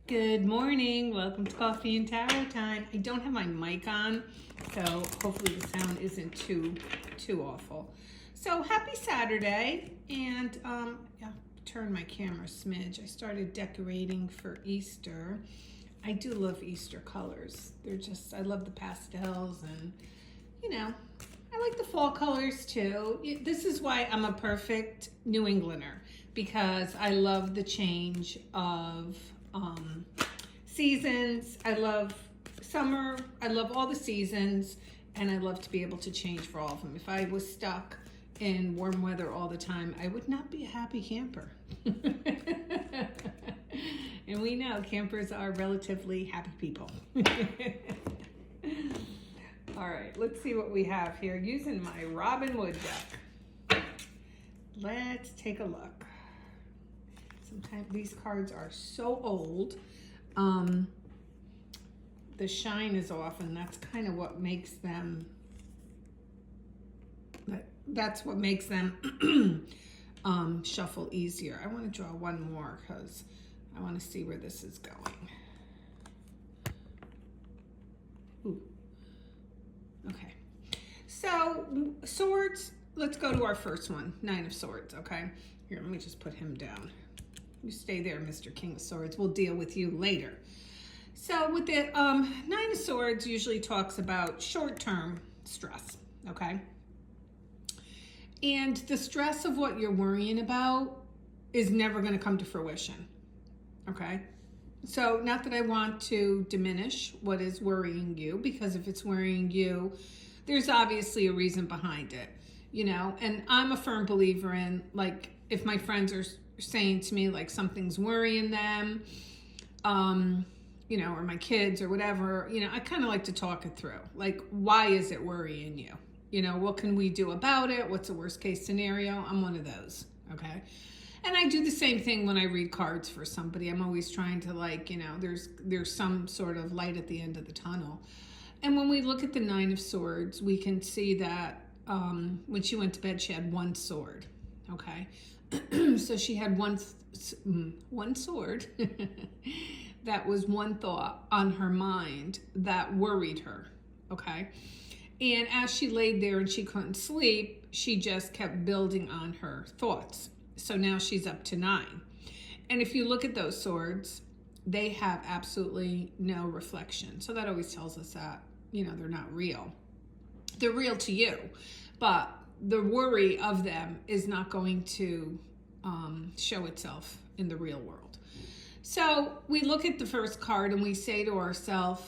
Good morning. Welcome to Coffee and Tarot Time. I don't have my mic on, so hopefully the sound isn't too awful. So happy Saturday, and I'll turn my camera a smidge. I started decorating for Easter. I do love Easter colors. I love the pastels, and I like the fall colors too. This is why I'm a perfect New Englander, because I love the change of seasons. I love summer. I love all the seasons, and I love to be able to change for all of them. If I was stuck in warm weather all the time, I would not be a happy camper. And we know campers are relatively happy people. All right, let's see what we have here using my Robin Wood deck. Let's take a look. Sometimes these cards are so old. The shine is off, and that's kind of what makes them, that's what makes them shuffle easier. I want to draw one more because I want to see where this is going. Ooh. Okay. So, swords, let's go to our first one, Nine of Swords, okay? Here, let me just put him down. You stay there, Mr. King of Swords. We'll deal with you later. So with the Nine of Swords usually talks about short-term stress, okay? And the stress of what you're worrying about is never going to come to fruition, okay? So not that I want to diminish what is worrying you, because if it's worrying you, there's obviously a reason behind it, and I'm a firm believer in, like, if my friends are saying to me like something's worrying them, or my kids or whatever, I kind of like to talk it through. Like, why is it worrying you? What can we do about it? What's the worst case scenario? I'm one of those, okay? And I do the same thing when I read cards for somebody. I'm always trying to, like, there's some sort of light at the end of the tunnel. And when we look at the Nine of Swords, we can see that when she went to bed, she had one sword, okay? So she had one sword. That was one thought on her mind that worried her, okay? And as she laid there and she couldn't sleep, she just kept building on her thoughts. So now she's up to 9. And if you look at those swords, they have absolutely no reflection. So that always tells us that, they're not real. They're real to you, but the worry of them is not going to show itself in the real world. So we look at the first card and we say to ourselves,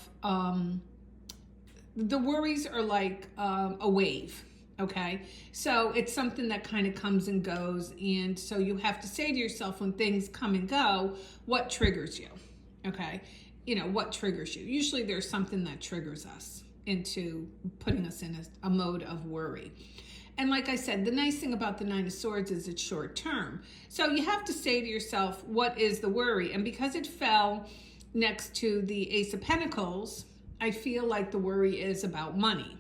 the worries are like a wave, okay? So it's something that kind of comes and goes, and so you have to say to yourself, when things come and go, what triggers you, okay? What triggers you? Usually there's something that triggers us into putting us in a mode of worry. And like I said, the nice thing about the Nine of Swords is it's short term. So you have to say to yourself, what is the worry? And because it fell next to the Ace of Pentacles, I feel like the worry is about money.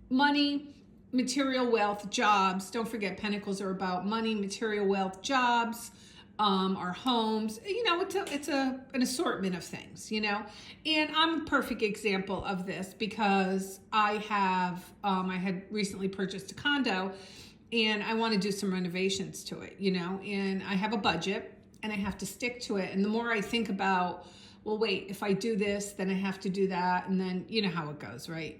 Money, material wealth, jobs. Don't forget, Pentacles are about money, material wealth, jobs, our homes. It's an assortment of things, and I'm a perfect example of this because I had recently purchased a condo, and I want to do some renovations to it, and I have a budget and I have to stick to it. And the more I think about, well, wait, if I do this, then I have to do that. And then you know how it goes, right?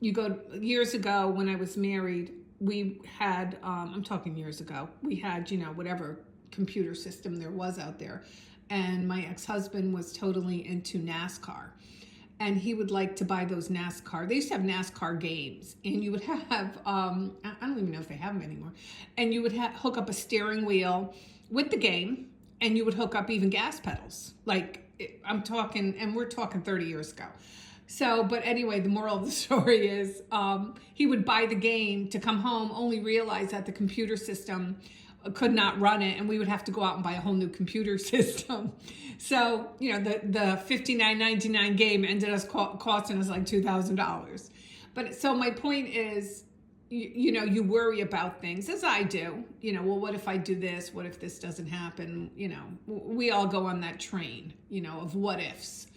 Years ago when I was married, we had, I'm talking years ago, we had, whatever computer system there was out there. And my ex-husband was totally into NASCAR. And he would like to buy those NASCAR. They used to have NASCAR games. And you would have, I don't even know if they have them anymore. And you would hook up a steering wheel with the game. And you would hook up even gas pedals. Like, we're talking 30 years ago. So, but anyway, the moral of the story is he would buy the game to come home, only realize that the computer system could not run it, and we would have to go out and buy a whole new computer system. So, the $59.99 game ended up costing us like $2,000. But so my point is, you worry about things, as I do. Well, what if I do this? What if this doesn't happen? We all go on that train, of what ifs.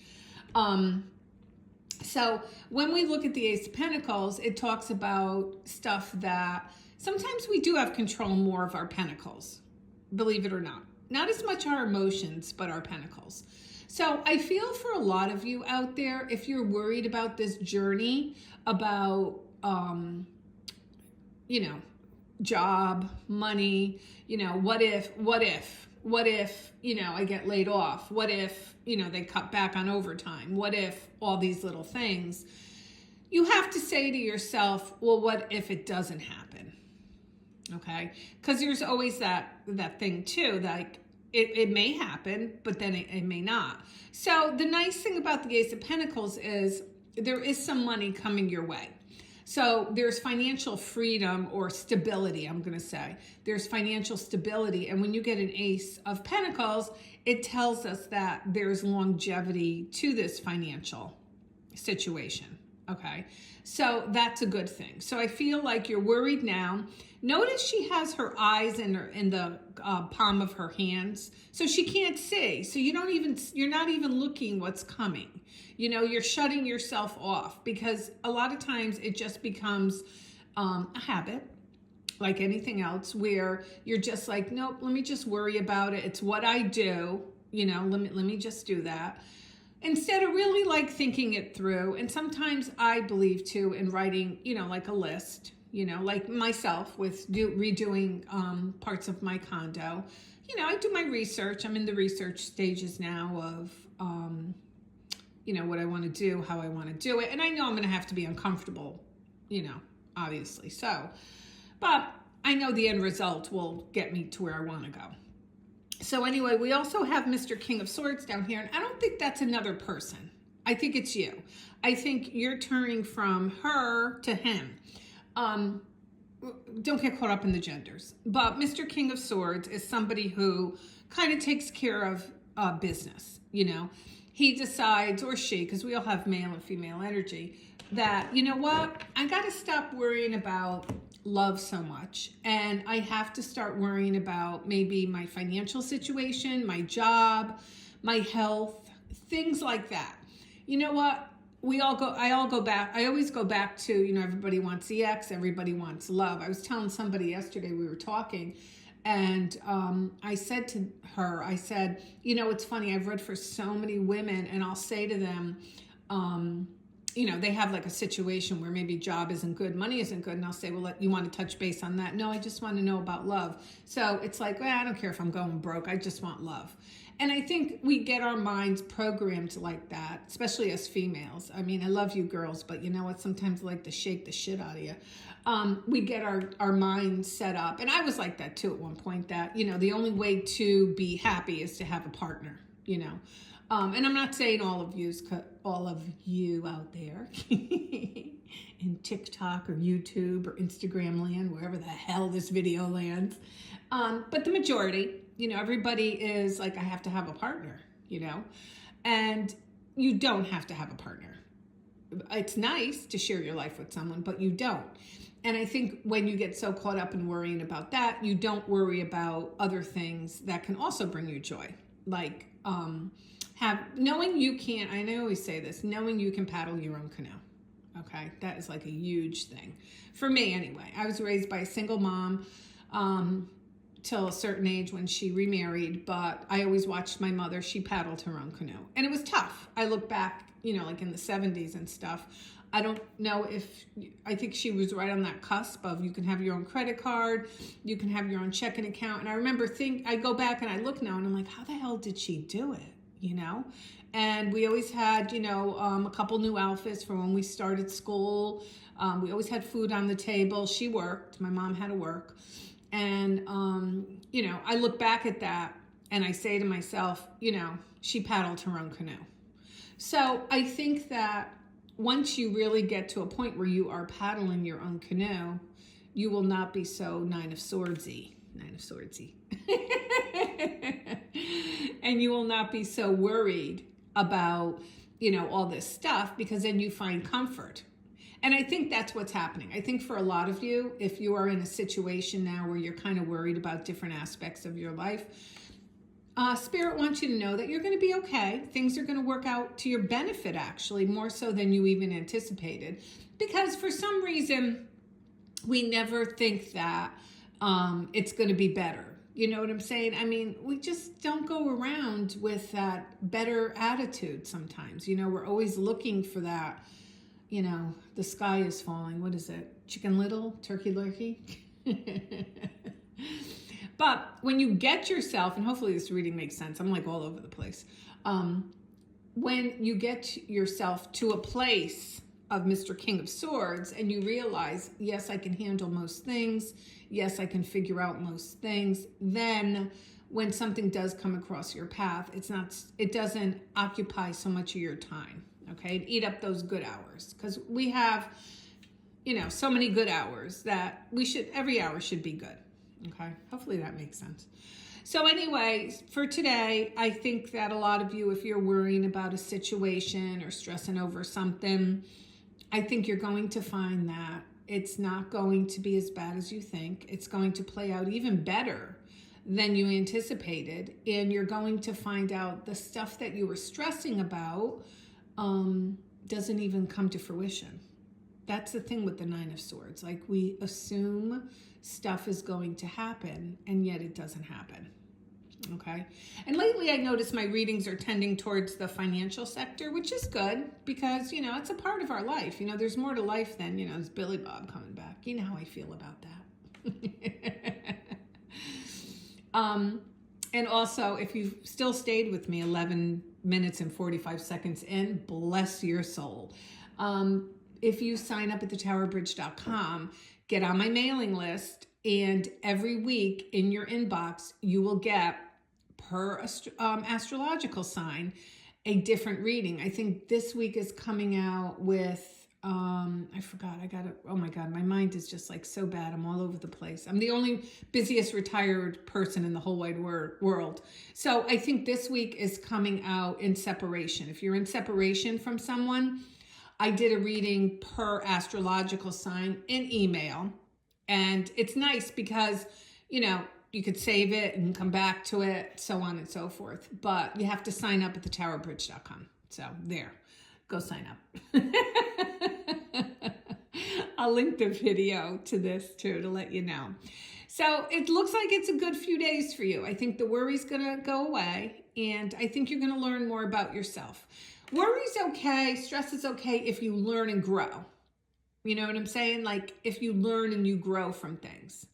So when we look at the Ace of Pentacles, it talks about stuff that sometimes we do have control more of our pentacles, believe it or not. Not as much our emotions, but our pentacles. So I feel for a lot of you out there, if you're worried about this journey, about job, money, what if, I get laid off? What if, they cut back on overtime? What if all these little things? You have to say to yourself, well, what if it doesn't happen? Okay? Because there's always that thing too, like it may happen, but then it may not. So the nice thing about the Ace of Pentacles is there is some money coming your way. So there's financial freedom or stability, I'm going to say. There's financial stability. And when you get an Ace of Pentacles, it tells us that there's longevity to this financial situation. Okay. So that's a good thing. So I feel like you're worried now. Notice she has her eyes in the palm of her hands. So she can't see. So you're not even looking what's coming. You're shutting yourself off, because a lot of times it just becomes a habit, like anything else, where you're just like, nope, let me just worry about it. It's what I do. Let me just do that. Instead of really like thinking it through. And sometimes I believe too in writing, like a list, like myself with redoing parts of my condo. I do my research. I'm in the research stages now of, what I want to do, how I want to do it. And I know I'm going to have to be uncomfortable, obviously. So, but I know the end result will get me to where I want to go. So anyway, we also have Mr. King of Swords down here. And I don't think that's another person. I think it's you. I think you're turning from her to him. Don't get caught up in the genders. But Mr. King of Swords is somebody who kind of takes care of business, He decides, or she, because we all have male and female energy, that, what? I got to stop worrying about love so much. And I have to start worrying about maybe my financial situation, my job, my health, things like that. You know what? I always go back to, everybody wants EX, everybody wants love. I was telling somebody yesterday, we were talking, and I said to her, it's funny, I've read for so many women, and I'll say to them, they have like a situation where maybe job isn't good, money isn't good, and I'll say, well, you want to touch base on that? No, I just want to know about love. So it's like, well, I don't care if I'm going broke, I just want love. And I think we get our minds programmed like that, especially as females. I mean, I love you girls, but you know what? Sometimes I like to shake the shit out of you. We get our minds set up. And I was like that too at one point, that, the only way to be happy is to have a partner, And I'm not saying all of you out there in TikTok or YouTube or Instagram land, wherever the hell this video lands. But the majority, everybody is like, I have to have a partner, and you don't have to have a partner. It's nice to share your life with someone, but you don't. And I think when you get so caught up in worrying about that, you don't worry about other things that can also bring you joy. Like, knowing you can, and I always say this, knowing you can paddle your own canoe. Okay. That is like a huge thing for me anyway. I was raised by a single mom, till a certain age when she remarried, but I always watched my mother. She paddled her own canoe, and it was tough. I look back, like in the 70s and stuff. I don't know I think she was right on that cusp of, you can have your own credit card, you can have your own checking account. And I remember I go back and I look now and I'm like, how the hell did she do it? And we always had, a couple new outfits from when we started school. We always had food on the table. She worked. My mom had to work. And, I look back at that and I say to myself, she paddled her own canoe. So I think that once you really get to a point where you are paddling your own canoe, you will not be so Nine of Swordsy. And you will not be so worried about, all this stuff, because then you find comfort. And I think that's what's happening. I think for a lot of you, if you are in a situation now where you're kind of worried about different aspects of your life, Spirit wants you to know that you're going to be okay. Things are going to work out to your benefit, actually, more so than you even anticipated. Because for some reason, we never think that it's going to be better. You know what I'm saying? I mean, we just don't go around with that better attitude sometimes. You know, we're always looking for that, you know, the sky is falling. What is it? Chicken Little? Turkey Lurkey? But when you get yourself, and hopefully this reading makes sense, I'm like all over the place. When you get yourself to a place of Mr. King of Swords and you realize, yes, I can handle most things. Yes, I can figure out most things. Then when something does come across your path, it doesn't occupy so much of your time. Okay. Eat up those good hours. Because we have, you know, so many good hours that every hour should be good. Okay, hopefully that makes sense. So anyway, for today, I think that a lot of you, if you're worrying about a situation or stressing over something, I think you're going to find that it's not going to be as bad as you think. It's going to play out even better than you anticipated. And you're going to find out the stuff that you were stressing about doesn't even come to fruition. That's the thing with the Nine of Swords. Like, we assume stuff is going to happen, and yet it doesn't happen. Okay? And lately I noticed my readings are tending towards the financial sector, which is good because, you know, it's a part of our life. You know, there's more to life than, you know, this Billy Bob coming back. You know how I feel about that. And also, if you've still stayed with me 11 minutes and 45 seconds in, bless your soul. If you sign up at TarotBridge.com, get on my mailing list, and every week in your inbox, you will get, per astrological sign, a different reading. I think this week is coming out with, I forgot, oh my God, my mind is just like so bad. I'm all over the place. I'm the only busiest retired person in the whole wide world. So I think this week is coming out in separation. If you're in separation from someone, I did a reading per astrological sign in email. And it's nice because, you know, you could save it and come back to it, so on and so forth. But you have to sign up at TarotBridge.com. So there, go sign up. I'll link the video to this too to let you know. So it looks like it's a good few days for you. I think the worry's going to go away. And I think you're going to learn more about yourself. Worry's okay. Stress is okay if you learn and grow. You know what I'm saying? Like, if you learn and you grow from things.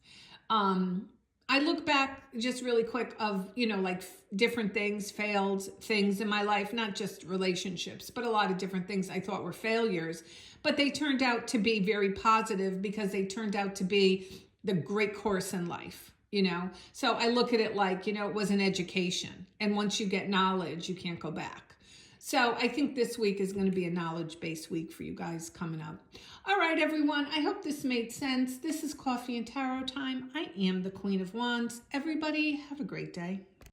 I look back just really quick of, you know, like different things, failed things in my life, not just relationships, but a lot of different things I thought were failures, but they turned out to be very positive because they turned out to be the great course in life, you know? So I look at it like, you know, it was an education. And once you get knowledge, you can't go back. So I think this week is going to be a knowledge-based week for you guys coming up. All right, everyone. I hope this made sense. This is Coffee and Tarot time. I am the Queen of Wands. Everybody, have a great day.